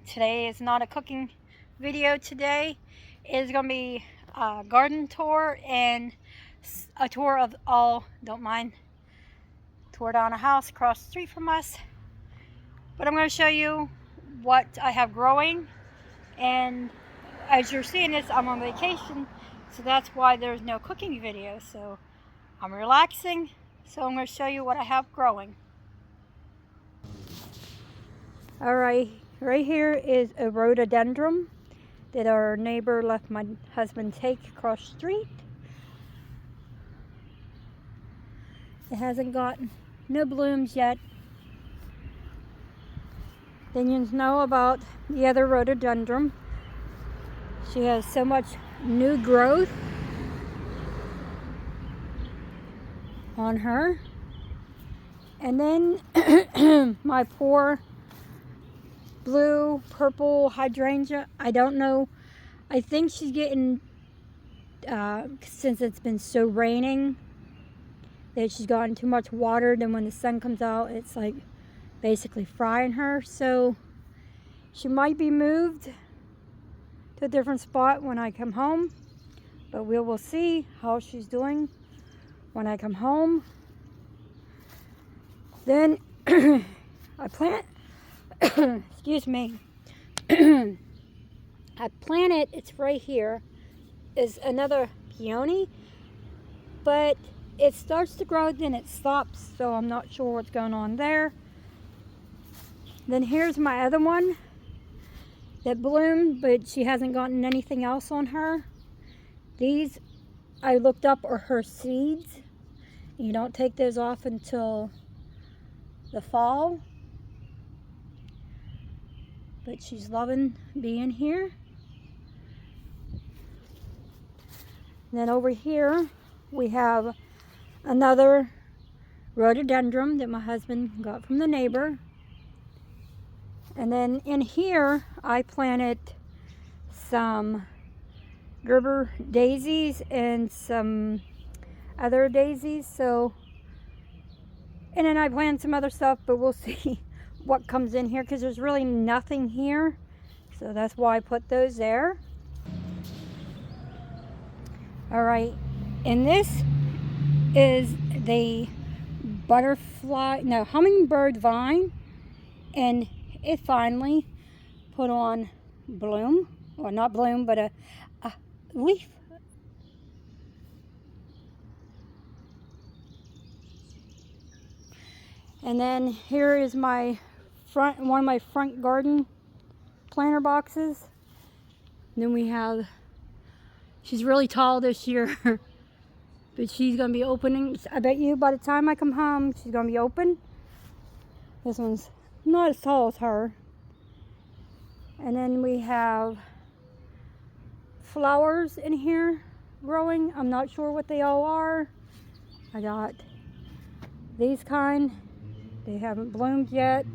Today is not a cooking video today. It is going to be a garden tour and a tour of all, don't mind, tore down a house across the street from us. But I'm going to show you what I have growing, and as you're seeing this, I'm on vacation, so that's why there's no cooking video. So I'm relaxing, so I'm going to show you what I have growing. Alright, right here is a rhododendron that our neighbor left my husband take across the street. It hasn't got no blooms yet. Then you know about the other rhododendron. She has so much new growth on her. And then my poor blue purple hydrangea, I don't know, I think she's getting since it's been so raining that she's gotten too much water. Then when the sun comes out, it's like basically frying her, so she might be moved to a different spot when I come home, but we will see how she's doing when I come home. Then I plant excuse me. I planted, it's right here, is another peony, but it starts to grow, then it stops, so I'm not sure what's going on there. Then here's my other one that bloomed, but she hasn't gotten anything else on her. These, I looked up, are her seeds. You don't take those off until the fall. But she's loving being here. Then over here we have another rhododendron that my husband got from the neighbor. And then in here I planted some Gerber daisies and some other daisies. So, and then I planted some other stuff, but we'll see what comes in here because there's really nothing here, so that's why I put those there. All right, and this is the hummingbird vine, and it finally put on bloom, or not bloom, but a leaf. And then here is my one of my front garden planter boxes. And then we have, she's really tall this year, but she's gonna be opening, I bet you by the time I come home, she's gonna be open. This one's not as tall as her. And then we have flowers in here growing. I'm not sure what they all are. I got these kind. They haven't bloomed yet,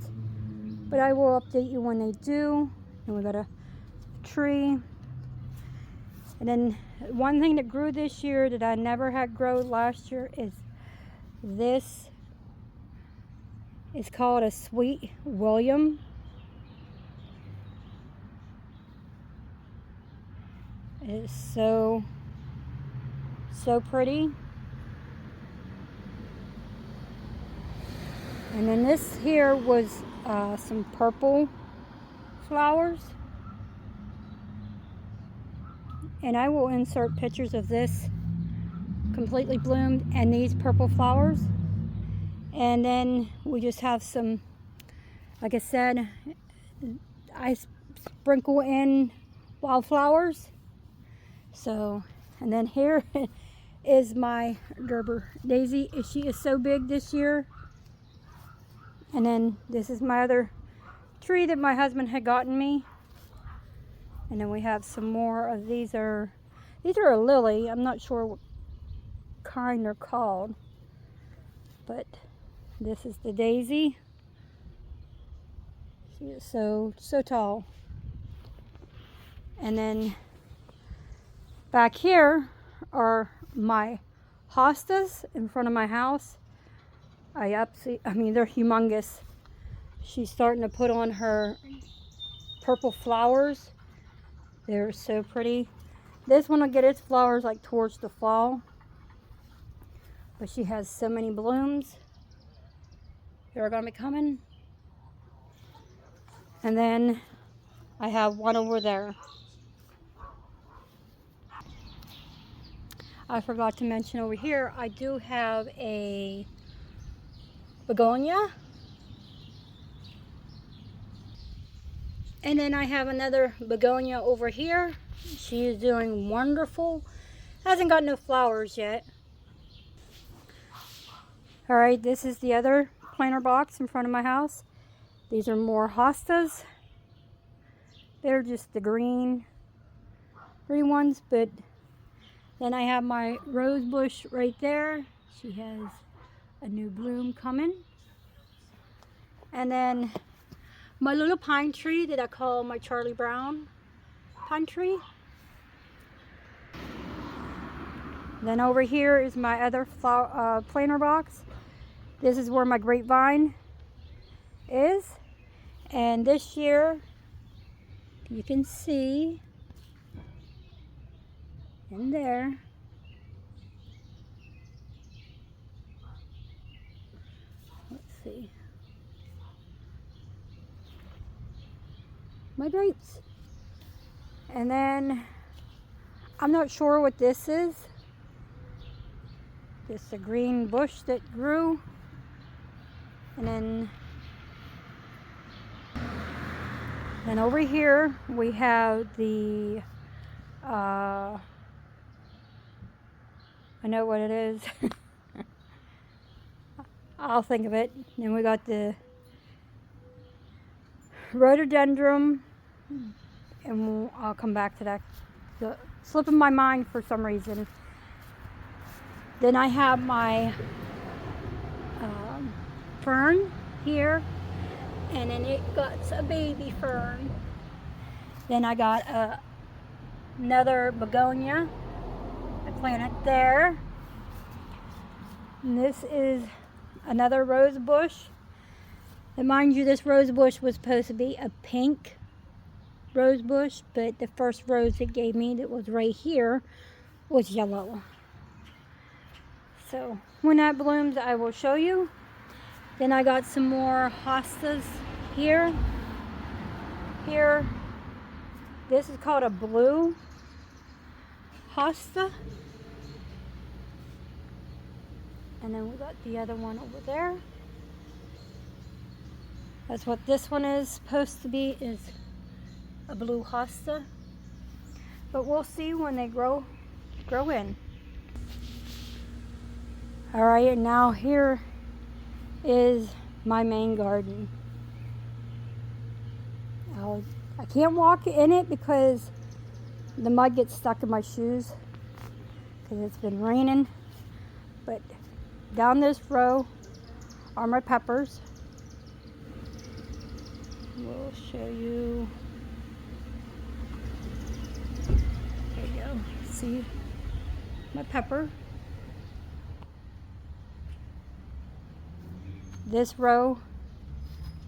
but I will update you when they do. And we got a tree. And then one thing that grew this year that I never had grow last year is this. It's called a Sweet William. It is so pretty. And then this here was some purple flowers. And I will insert pictures of this completely bloomed and these purple flowers. And then we just have some, like I said, I sprinkle in wildflowers. So, and then here is my Gerber daisy. She is so big this year. And then this is my other tree that my husband had gotten me. And then we have some more of these are a lily. I'm not sure what kind they're called. But this is the daisy. She is so tall. And then back here are my hostas in front of my house. I mean, they're humongous. She's starting to put on her purple flowers. They're so pretty. This one will get its flowers like towards the fall. But she has so many blooms. They're going to be coming. And then I have one over there. I forgot to mention over here, I do have a begonia. And then I have another begonia over here. She is doing wonderful. Hasn't got no flowers yet. Alright, this is the other planter box in front of my house. These are more hostas. They're just the green ones, but then I have my rose bush right there. She has a new bloom coming. And then my little pine tree that I call my Charlie Brown pine tree. Then over here is my other planter box. This is where my grapevine is. And this year, you can see in there, let's see, my grapes. And then I'm not sure what this is. Just a green bush that grew. And then over here we have the I know what it is. I'll think of it. Then we got the rhododendron, and I'll come back to that. The slip of my mind for some reason. Then I have my fern here, and then it got a baby fern. Then I got another begonia. I planted there. And this is another rose bush. And mind you, this rose bush was supposed to be a pink rose bush, but the first rose it gave me that was right here was yellow. So when that blooms, I will show you. Then I got some more hostas here. This is called a blue hosta. And then we got the other one over there. That's what this one is supposed to be, is a blue hosta. But we'll see when they grow in. Alright, and now here is my main garden. I can't walk in it because the mud gets stuck in my shoes because it's been raining. But down this row are my peppers. We'll show you. There you go. See my pepper. This row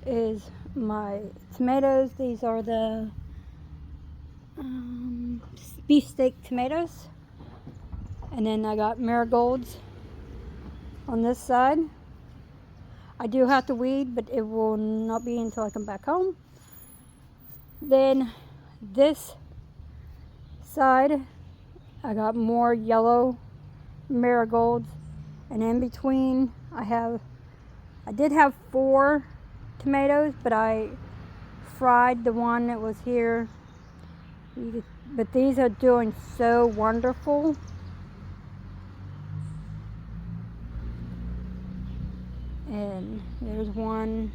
is my tomatoes. These are the beefsteak tomatoes. And then I got marigolds on this side. I do have to weed, but it will not be until I come back home. Then this side, I got more yellow marigolds. And in between, I did have 4 tomatoes, but I fried the one that was here. But these are doing so wonderful. And there's one,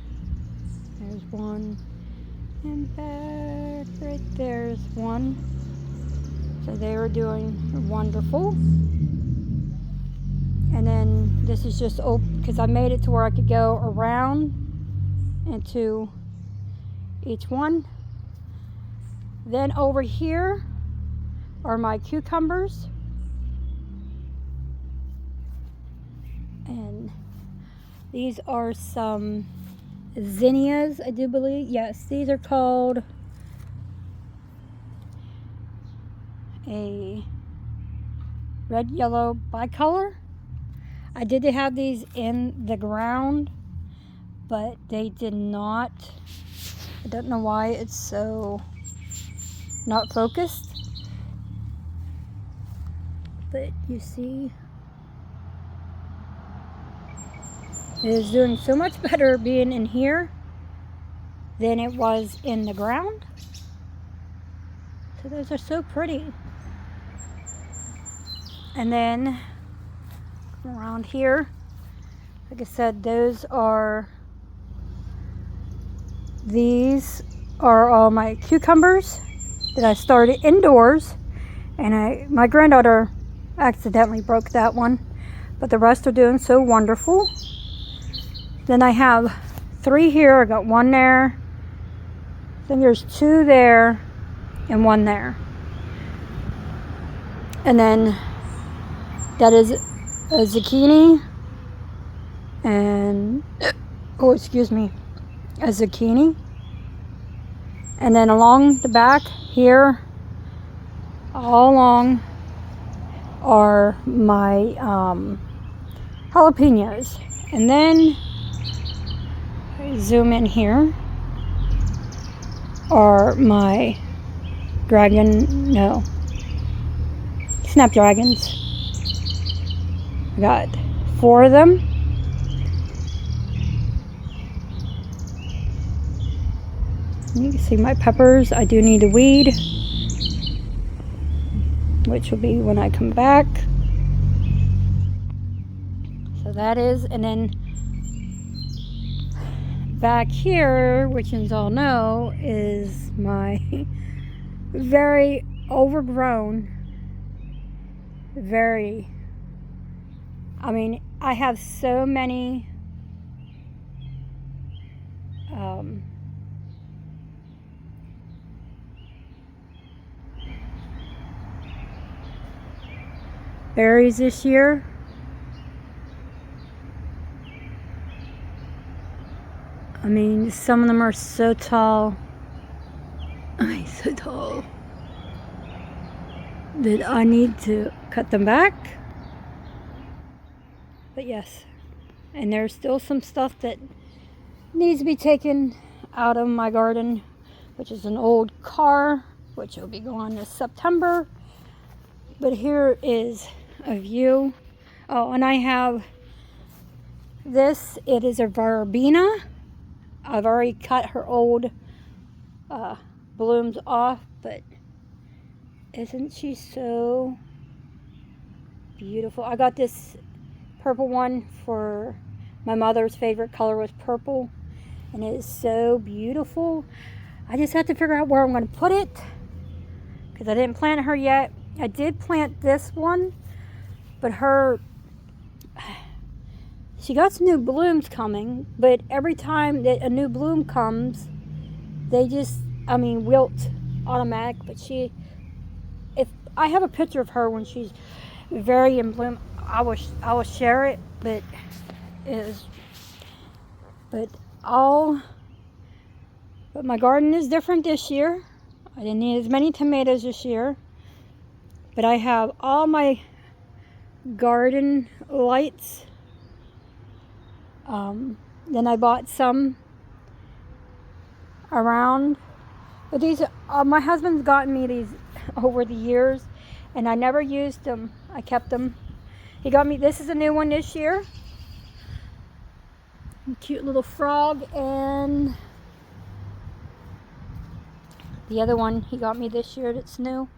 and back right there's one. So they were doing wonderful. And then this is just open because I made it to where I could go around into each one. Then over here are my cucumbers. And these are some zinnias, I do believe. Yes, these are called a red yellow bicolor. I did have these in the ground, but they did not. I don't know why it's so not focused, but you see it is doing so much better being in here than it was in the ground. So those are so pretty. And then around here, like I said, these are all my cucumbers that I started indoors, and my granddaughter accidentally broke that one, but the rest are doing so wonderful. Then I have 3 here. I got 1 there, then there's 2 there and 1 there, and then that is a zucchini and a zucchini. And then along the back here, all along, are my jalapenos. And then zoom in here, are my snapdragons. I got 4 of them. You can see my peppers. I do need to weed, which will be when I come back. So that is, and then back here, which you all know, is my very overgrown, I have so many berries this year. Some of them are so tall. So tall that I need to cut them back. But yes, and there's still some stuff that needs to be taken out of my garden, which is an old car, which will be gone this September. But here is a view. Oh, and I have this. It is a verbena. I've already cut her old blooms off, but isn't she so beautiful? I got this purple one for my mother's favorite color was purple, and it is so beautiful. I just have to figure out where I'm going to put it, because I didn't plant her yet. I did plant this one, but she got some new blooms coming, but every time that a new bloom comes, they just, wilt automatic. But if I have a picture of her when she's very in bloom, I will share it. But my garden is different this year. I didn't need as many tomatoes this year, but I have all my garden lights. Then I bought some around, but these my husband's gotten me these over the years, and I never used them. I kept them. He got me, this is a new one this year, cute little frog, and the other one he got me this year that's new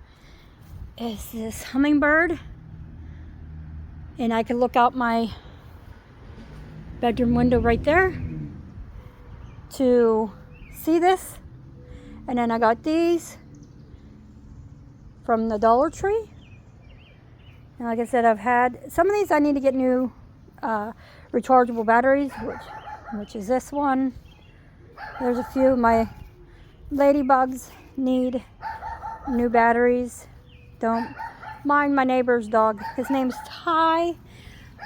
is this hummingbird, and I can look out my bedroom window right there to see this. And then I got these from the Dollar Tree, and like I said, I've had some of these. I need to get new rechargeable batteries, which is this one. There's a few. My ladybugs need new batteries. Don't mind my neighbor's dog. His name's Ty.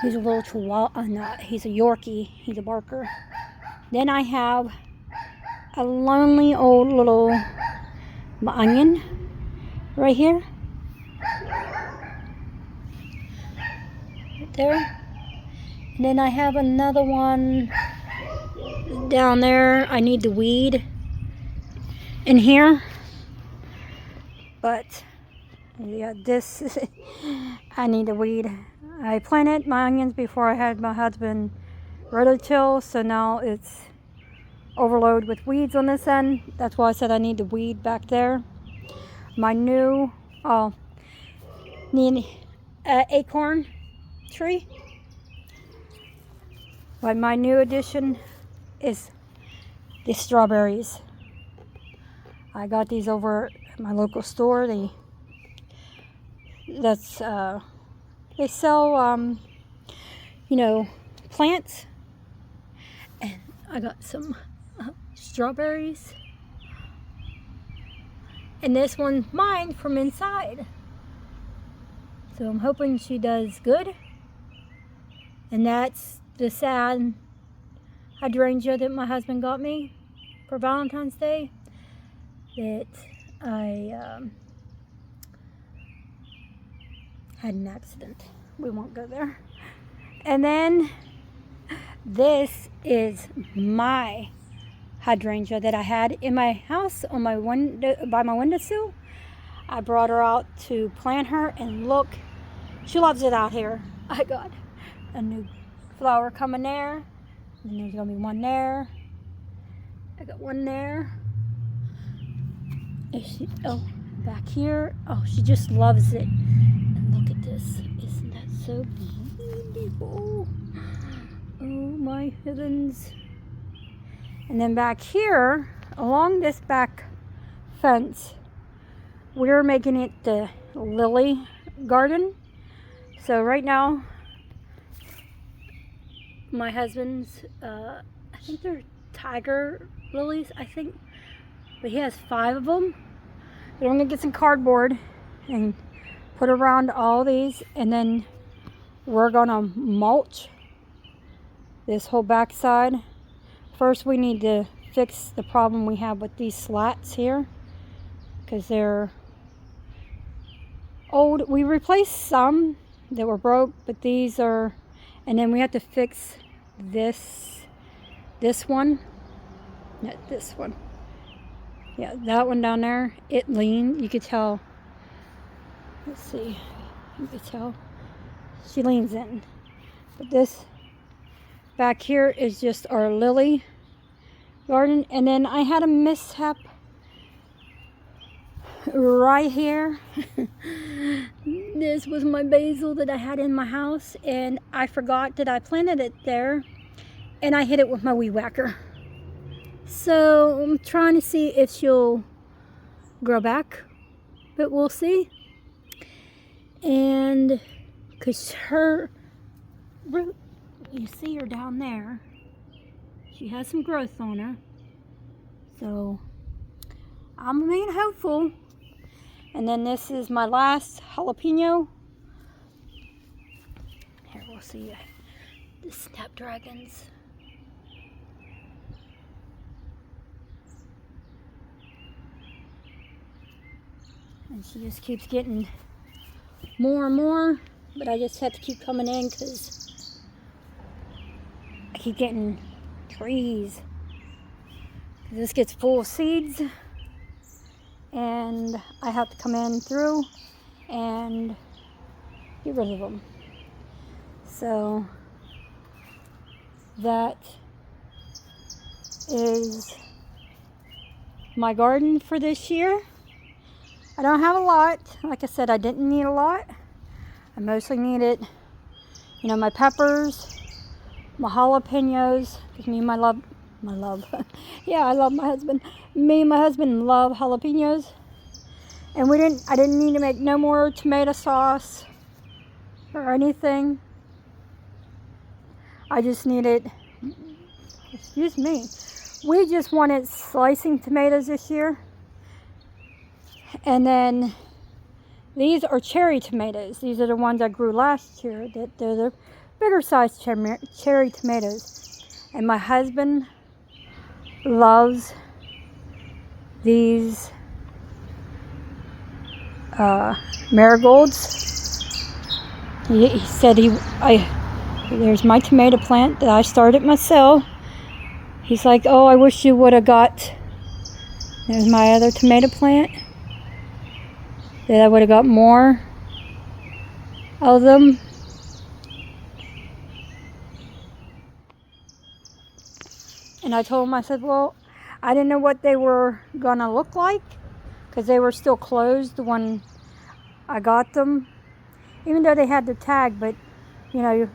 He's a little chihuahua. He's a Yorkie. He's a barker. Then I have a lonely old little onion right here. there. And then I have another one down there. I need to weed in here. But yeah, this I need to weed. I planted my onions before I had my husband rototill, so now it's overload with weeds on this end. That's why I said I need to weed back there. My new need acorn tree. But my new addition is the strawberries. I got these over at my local store. They sell plants, and I got some strawberries, and this one's mine from inside, so I'm hoping she does good. And that's the sad hydrangea that my husband got me for Valentine's Day that I had an accident. We won't go there. And then this is my hydrangea that I had in my house on my window, by my windowsill. I brought her out to plant her, and look, she loves it out here. I got a new flower coming there, and there's gonna be one there. I got one there. Back here. Oh, she just loves it. And look at this. Isn't that so beautiful? Oh my heavens. And then back here, along this back fence, we're making it the lily garden. So right now, my husband's, I think they're tiger lilies, I think. But he has 5 of them. But I'm going to get some cardboard and put around all these. And then we're going to mulch this whole back side. First, we need to fix the problem we have with these slats here, because they're old. We replaced some that were broke, but these are, and then we have to fix this one, not this one. Yeah, that one down there, it leaned. You could tell. Let's see. You could tell. She leans in. But this back here is just our lily garden. And then I had a mishap right here. This was my basil that I had in my house, and I forgot that I planted it there, and I hit it with my weed whacker. So I'm trying to see if she'll grow back, but we'll see. And because her root, you see her down there, she has some growth on her. So I'm being hopeful. And then this is my last jalapeno. Here, we'll see the snapdragons. And she just keeps getting more and more, but I just have to keep coming in because I keep getting trees. This gets full of seeds, and I have to come in through and get rid of them. So that is my garden for this year. I don't have a lot. Like I said, I didn't need a lot. I mostly needed, my peppers, my jalapenos, because me and my love, yeah, I love my husband. Me and my husband love jalapenos. And I didn't need to make no more tomato sauce or anything. I just needed, excuse me, we just wanted slicing tomatoes this year. And then these are cherry tomatoes. These are the ones I grew last year. They're the bigger sized cherry tomatoes. And my husband loves these marigolds. He said there's my tomato plant that I started myself. He's like, oh, I wish you would have got, there's my other tomato plant, that I would have got more of them. And I told him, I said, well, I didn't know what they were gonna look like because they were still closed when I got them, even though they had the tag. But you know,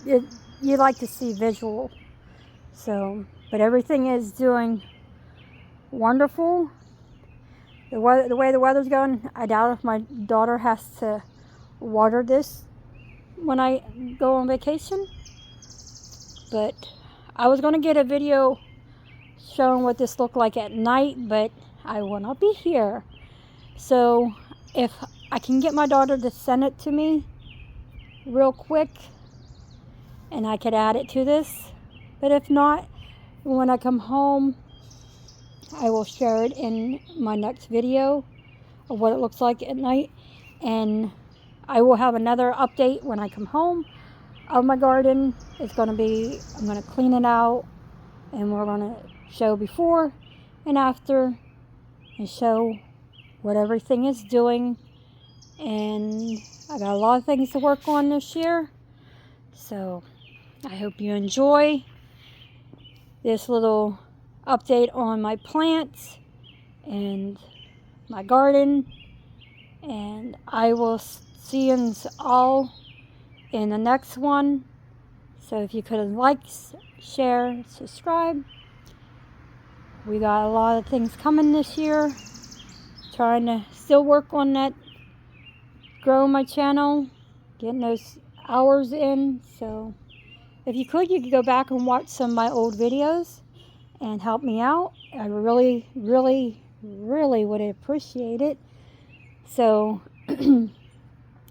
you like to see visual. So, but everything is doing wonderful. The way the weather's going, I doubt if my daughter has to water this when I go on vacation. But I was going to get a video showing what this looked like at night, but I will not be here. So if I can get my daughter to send it to me real quick, and I could add it to this. But if not, when I come home, I will share it in my next video of what it looks like at night. And I will have another update when I come home of my garden. It's going to be, I'm going to clean it out, and we're going to show before and after and show what everything is doing. And I got a lot of things to work on this year. So I hope you enjoy this little update on my plants and my garden. And I will see you all in the next one. So if you could like, share, subscribe. We got a lot of things coming this year. Trying to still work on that, grow my channel, getting those hours in. So if you could go back and watch some of my old videos and help me out. I really, really, really would appreciate it. So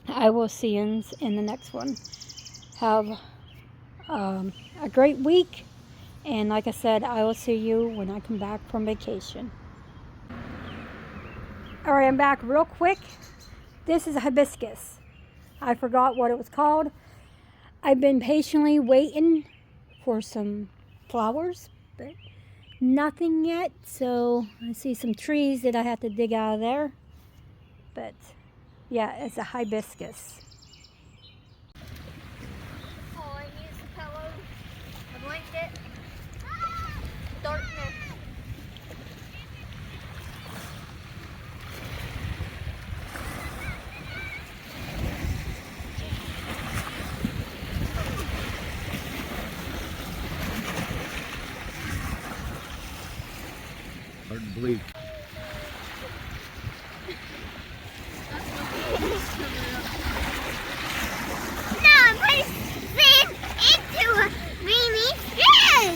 I will see you in the next one. Have a great week. And like I said, I will see you when I come back from vacation. Alright, I'm back real quick. This is a hibiscus. I forgot what it was called. I've been patiently waiting for some flowers, but nothing yet. So I see some trees that I have to dig out of there. But yeah, it's a hibiscus. Oh, I used the pillow, a blanket, darkness. Hard to believe. Now I'm putting into a Mimi skin.